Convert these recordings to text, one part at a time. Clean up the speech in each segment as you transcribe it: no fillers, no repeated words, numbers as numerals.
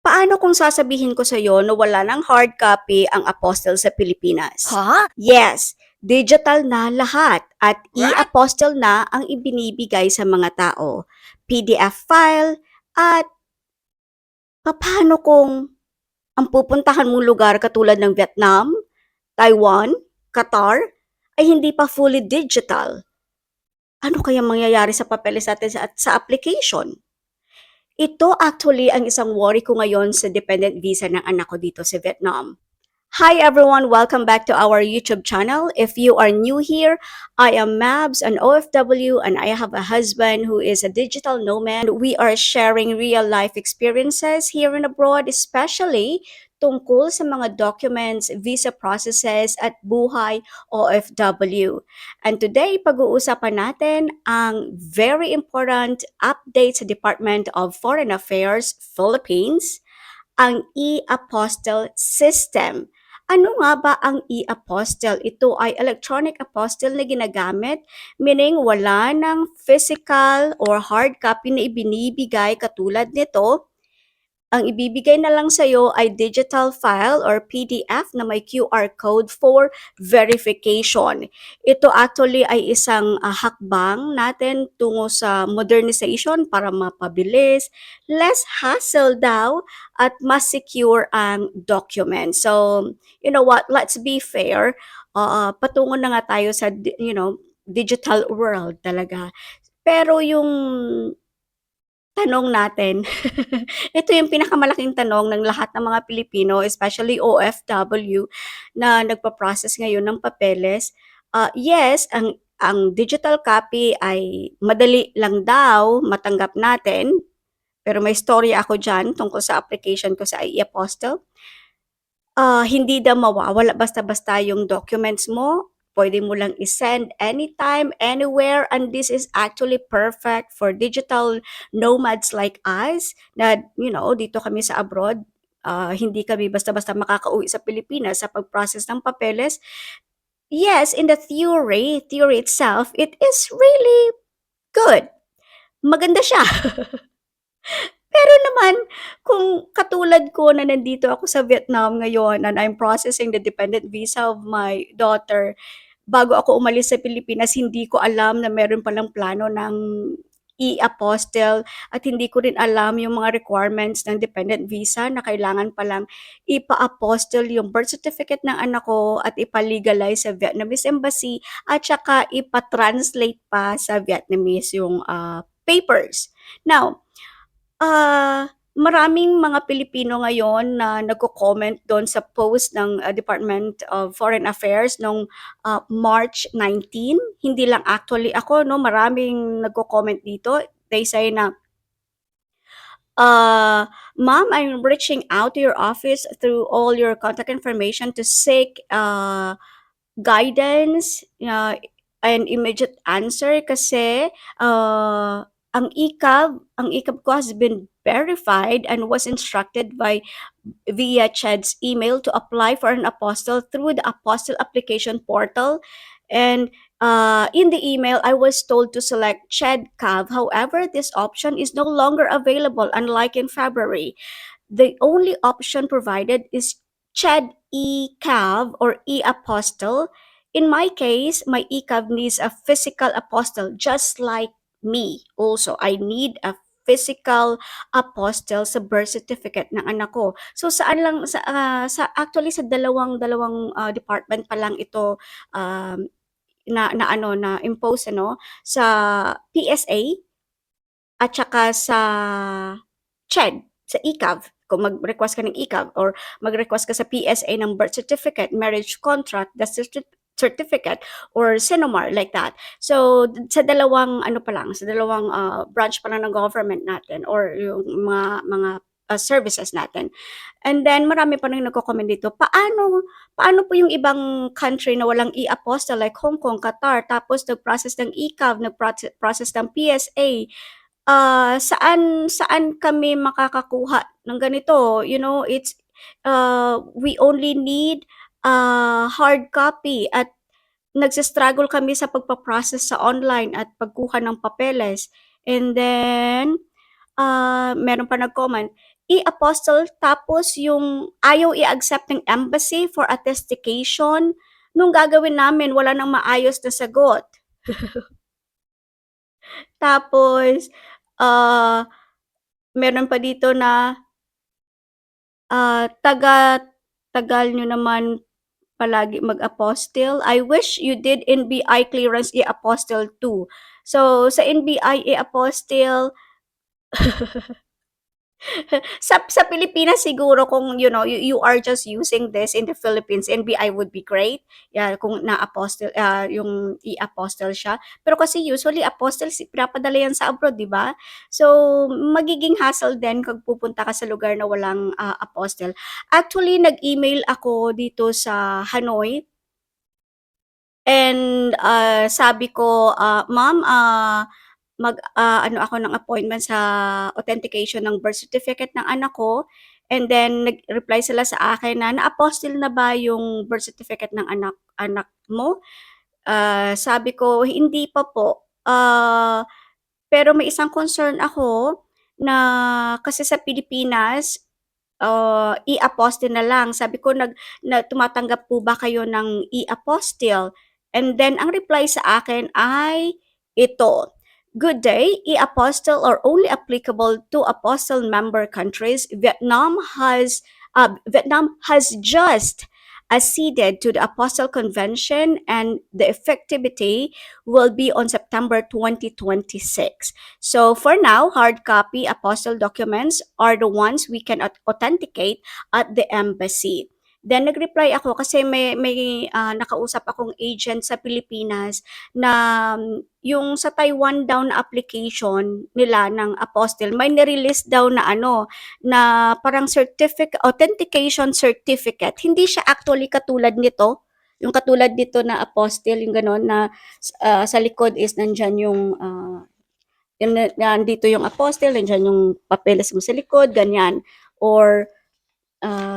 Paano kung sasabihin ko sa'yo na wala ng hard copy ang Apostle sa Pilipinas? Huh? Yes, digital na lahat at What? e-apostle na ang ibinibigay sa mga tao. PDF file at paano kung ang pupuntahan mong lugar katulad ng Vietnam, Taiwan, Qatar ay hindi pa fully digital? Ano kaya mangyayari sa papeles natin sa application? Ito actually ang isang worry ko ngayon sa dependent visa ng anak ko dito sa Vietnam. Hi everyone, welcome back to our YouTube channel. If you are new here, I am Mabs, an OFW, and I have a husband who is a digital nomad. We are sharing real life experiences here and abroad, especially tungkol sa mga documents, visa processes, at buhay OFW. And today, pag-uusapan natin ang very important update sa Department of Foreign Affairs, Philippines, ang e-apostle system. Ano nga ba ang e-apostle? Ito ay electronic apostle na ginagamit, meaning wala ng physical or hard copy na ibinibigay katulad nito. Ang ibibigay na lang sa'yo ay digital file or PDF na may QR code for verification. Ito actually ay isang hakbang natin tungo sa modernization para mapabilis, less hassle daw, at mas secure ang document. So, you know what, let's be fair. Patungo na nga tayo sa, digital world talaga. Pero yung tanong natin, ito yung pinakamalaking tanong ng lahat ng mga Pilipino, especially OFW na nagpa-process ngayon ng papeles. Yes, ang digital copy ay madali lang daw matanggap natin, pero may story ako dyan tungkol sa application ko sa e-apostle. Hindi daw mawawala basta-basta yung documents mo. Pwede mo lang i-send anytime, anywhere, and this is actually perfect for digital nomads like us na, dito kami sa abroad. Hindi kami basta-basta makakauwi sa Pilipinas sa pag-process ng papeles. Yes, in the theory itself, it is really good. Maganda siya. Pero naman, kung katulad ko na nandito ako sa Vietnam ngayon and I'm processing the dependent visa of my daughter, bago ako umalis sa Pilipinas, hindi ko alam na meron palang plano ng e-apostle at hindi ko rin alam yung mga requirements ng dependent visa na kailangan palang ipa-apostle yung birth certificate ng anak ko at ipa-legalize sa Vietnamese embassy at saka ipa-translate pa sa Vietnamese yung papers. Now, maraming mga Pilipino ngayon na nagko-comment do'n sa post ng Department of Foreign Affairs nung March 19. Hindi lang actually ako 'no, maraming nagko-comment dito. They say na, "Ma'am, I'm reaching out to your office through all your contact information to seek guidance, and immediate answer kasi, ang ECAV ko has been verified and was instructed via CHED's email to apply for an apostle through the apostle application portal. And in the email, I was told to select CHED-CAV. However, this option is no longer available, unlike in February. The only option provided is CHED e-CAV or e-apostle. In my case, my e-CAV needs a physical apostle, just like me. Also, I need a physical apostle sa birth certificate ng anak ko. So saan lang sa actually sa dalawang department pa lang ito um, na impose ano sa PSA at saka sa CHED, sa ECAV. Kung mag-request ka ng ECAV or mag-request ka sa PSA ng birth certificate, marriage contract, death certificate, or Sinomar, like that. So, sa dalawang ano pa lang, sa dalawang branch pa lang ng government natin or yung mga services natin. And then, marami pa rin nagko-comment dito, paano po yung ibang country na walang e-apostle like Hong Kong, Qatar, tapos nag-process ng ECAV, nag-process ng PSA, saan saan kami makakakuha ng ganito? We only need hard copy at nagse-struggle kami sa pagpa-process sa online at pagkuha ng papeles. And then, meron pa nag-comment, e-apostille tapos yung ayaw i-accept ng embassy for attestation. Nung gagawin namin wala nang maayos na sagot. Tapos, ah, meron pa dito na, tagal niyo naman palagi mag-apostille. I wish you did NBI clearance i-apostille too. So, sa NBI i-apostille sa Pilipinas siguro kung you are just using this in the Philippines, NBI would be great. Yeah, kung na-apostle yung i-apostle siya. Pero kasi usually apostle pinapadala yan sa abroad, 'di ba? So magiging hassle din kung pupunta ka sa lugar na walang apostle. Actually, nag-email ako dito sa Hanoi and sabi ko, "Ma'am, ano ako ng appointment sa authentication ng birth certificate ng anak ko." And then nag-reply sila sa akin na, "Na-apostille na ba yung birth certificate ng anak anak mo?" Sabi ko, "Hindi pa po." Pero may isang concern ako na kasi sa Pilipinas, e-apostille na lang. Sabi ko, tumatanggap po ba kayo ng e-apostille? And then ang reply sa akin ay ito, "Good day, e-apostille are only applicable to apostle member countries. Vietnam has just acceded to the Apostle Convention and the effectivity will be on September 2026. So for now, hard copy apostle documents are the ones we can authenticate at the embassy." Then nag-reply ako kasi may nakausap akong agent sa Pilipinas na yung sa Taiwan daw na application nila ng apostille, may ni-release daw na na parang authentication certificate. Hindi siya actually katulad nito. Yung katulad dito na apostille, yung gano'n na sa likod is nandyan yung nandito yung apostille, nandyan yung papeles mo sa likod, ganyan. Or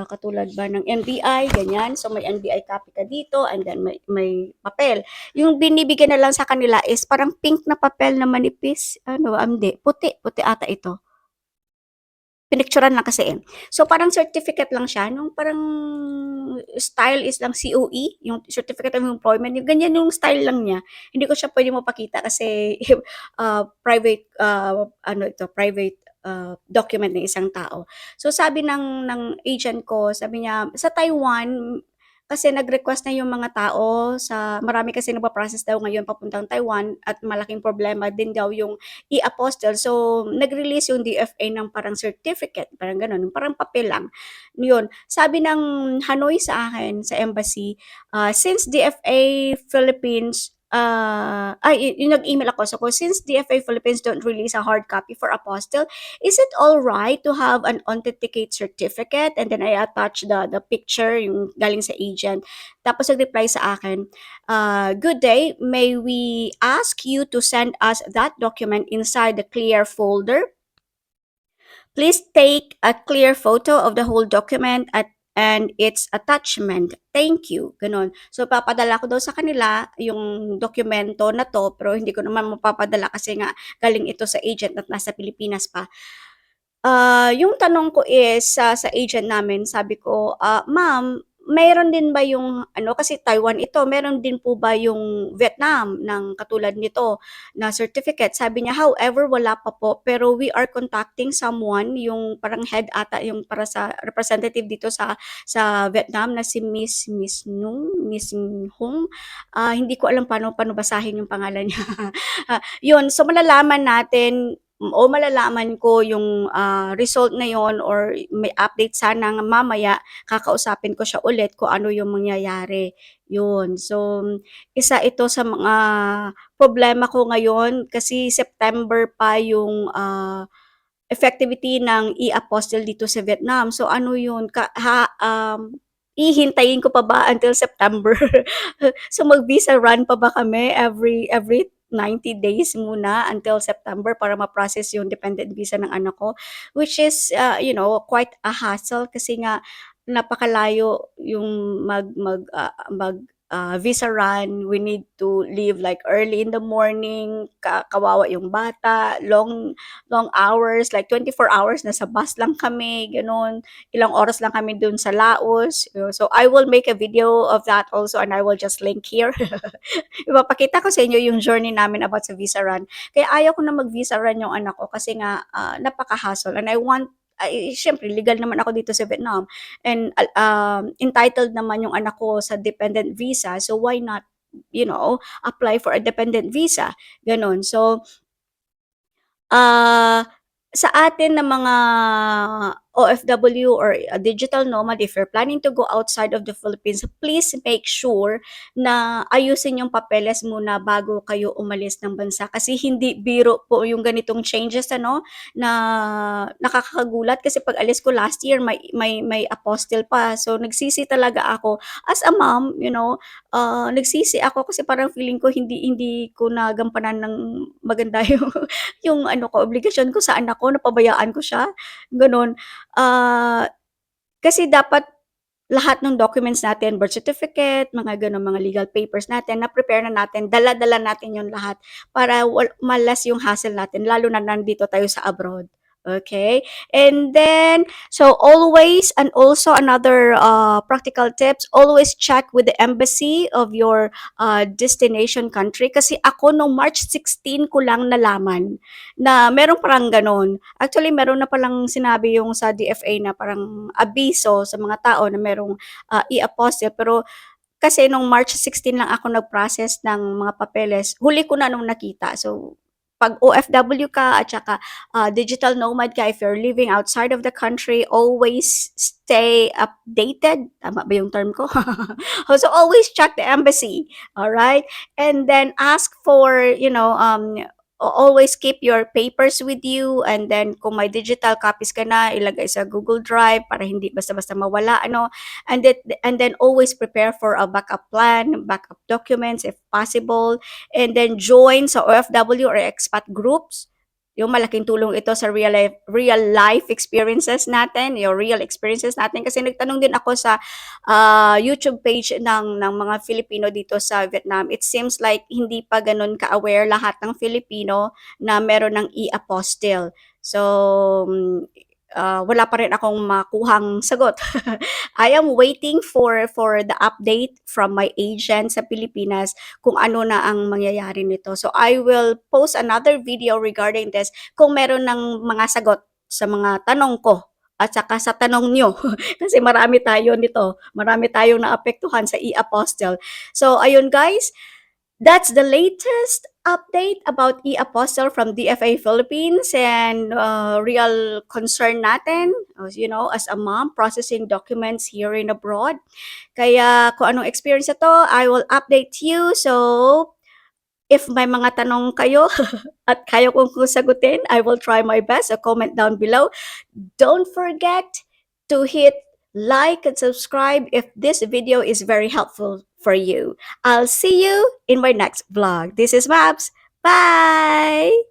katulad ba ng NBI, ganyan. So may NBI copy ka dito and then may papel. Yung binibigyan na lang sa kanila is parang pink na papel na manipis. Hindi, puti ata ito. Pinicturan lang kasi eh. So parang certificate lang siya, nung parang style is lang COE, yung Certificate of Employment, yung ganyan yung style lang niya. Hindi ko siya pwede mapakita kasi private, private document ng isang tao. So sabi ng agent ko, sabi niya, sa Taiwan, kasi nag-request na yung mga tao marami kasi nagpa-process daw ngayon papuntang Taiwan at malaking problema din daw yung i-apostille. So, nag-release yung DFA ng parang certificate, parang gano'n, parang papel lang. Yun. Sabi ng Hanoi sa akin, sa embassy, since DFA Philippines, yung nag-email ako. So, since DFA Philippines don't release a hard copy for apostille, is it all right to have an authenticate certificate? And then I attach the picture, yung galing sa agent. Tapos nag-reply sa akin, "Good day, may we ask you to send us that document inside the clear folder? Please take a clear photo of the whole document and its attachment. Thank you." Ganon. So, papadala ko daw sa kanila yung dokumento na to, pero hindi ko naman mapapadala kasi nga galing ito sa agent at nasa Pilipinas pa. Yung tanong ko is sa agent namin, sabi ko, "Ma'am, meron din ba yung kasi Taiwan ito, meron din po ba yung Vietnam ng katulad nito na certificate?" Sabi niya, "However, wala pa po, pero we are contacting someone," yung parang head ata yung para sa representative dito sa Vietnam na si Miss Hong. Hindi ko alam paano basahin yung pangalan niya. Yun, so malalaman ko yung result na yon or may update sana mamaya, kakausapin ko siya ulit kung ano yung mangyayari. Yun. So, isa ito sa mga problema ko ngayon kasi September pa yung effectivity ng e-apostille dito sa Vietnam. So ano yun, ihintayin ko pa ba until September? So mag-visa run pa ba kami every 90 days muna until September para ma-process yung dependent visa ng anak ko, which is quite a hassle kasi nga napakalayo yung mag visa run, we need to leave like early in the morning, kawawa yung bata, long hours, like 24 hours, nasa bus lang kami, gano'n. Ilang oras lang kami dun sa Laos. So I will make a video of that also and I will just link here. Ipapakita ko sa inyo yung journey namin about sa visa run. Kaya ayaw ko na mag-visa run yung anak ko kasi nga napaka-hassle and I want siyempre legal naman ako dito sa Vietnam and entitled naman yung anak ko sa dependent visa, so why not, apply for a dependent visa, gano'n. So, ah, sa atin na mga OFW or a digital nomad, if you're planning to go outside of the Philippines, please make sure na ayusin yung papeles muna bago kayo umalis ng bansa. Kasi hindi biro po yung ganitong changes, na nakakagulat. Kasi pag alis ko last year, may apostle pa. So, nagsisi talaga ako. As a mom, nagsisi ako kasi parang feeling ko hindi ko nagampanan ng maganda yung obligasyon ko sa anak ko, napabayaan ko siya, gano'n. Kasi dapat lahat ng documents natin, birth certificate, mga gano'n, mga legal papers natin, na-prepare na natin, dala-dala natin yon lahat para malas yung hassle natin, lalo na nandito tayo sa abroad. Okay? And then, so always, and also another practical tips, always check with the embassy of your destination country. Kasi ako, no March 16 ko lang nalaman na meron parang ganon. Actually, meron na palang sinabi yung sa DFA na parang abiso sa mga tao na merong e-apostille. Pero kasi nung March 16 lang ako nag-process ng mga papeles, huli ko na nung nakita. So, pag OFW ka at saka digital nomad ka, if you're living outside of the country, always stay updated. Tama ba yung term ko? So, always check the embassy. All right? And then ask for, always keep your papers with you, and then kung may digital copies ka na, ilagay sa Google Drive para hindi basta-basta mawala, and then always prepare for a backup plan, backup documents if possible, and then join sa OFW or expat groups. Yung malaking tulong ito sa real life experiences natin, yung real experiences natin. Kasi nagtanong din ako sa YouTube page ng mga Filipino dito sa Vietnam. It seems like hindi pa ganun ka-aware lahat ng Filipino na meron ng e-apostille. So, wala pa rin akong makuhang sagot. I am waiting for the update from my agent sa Pilipinas kung ano na ang mangyayari nito. So I will post another video regarding this kung meron ng mga sagot sa mga tanong ko at saka sa tanong nyo. Kasi marami tayo nito. Marami tayong naapektuhan sa e-apostille. So ayun guys, that's the latest update about e-apostille from DFA Philippines and real concern natin, as a mom processing documents here in abroad. Kaya kung anong experience ito, I will update you. So, if may mga tanong kayo at kaya kong sagutin, I will try my best. So, comment down below. Don't forget to hit like and subscribe if this video is very helpful for you. I'll see you in my next vlog. This is Mabs. Bye!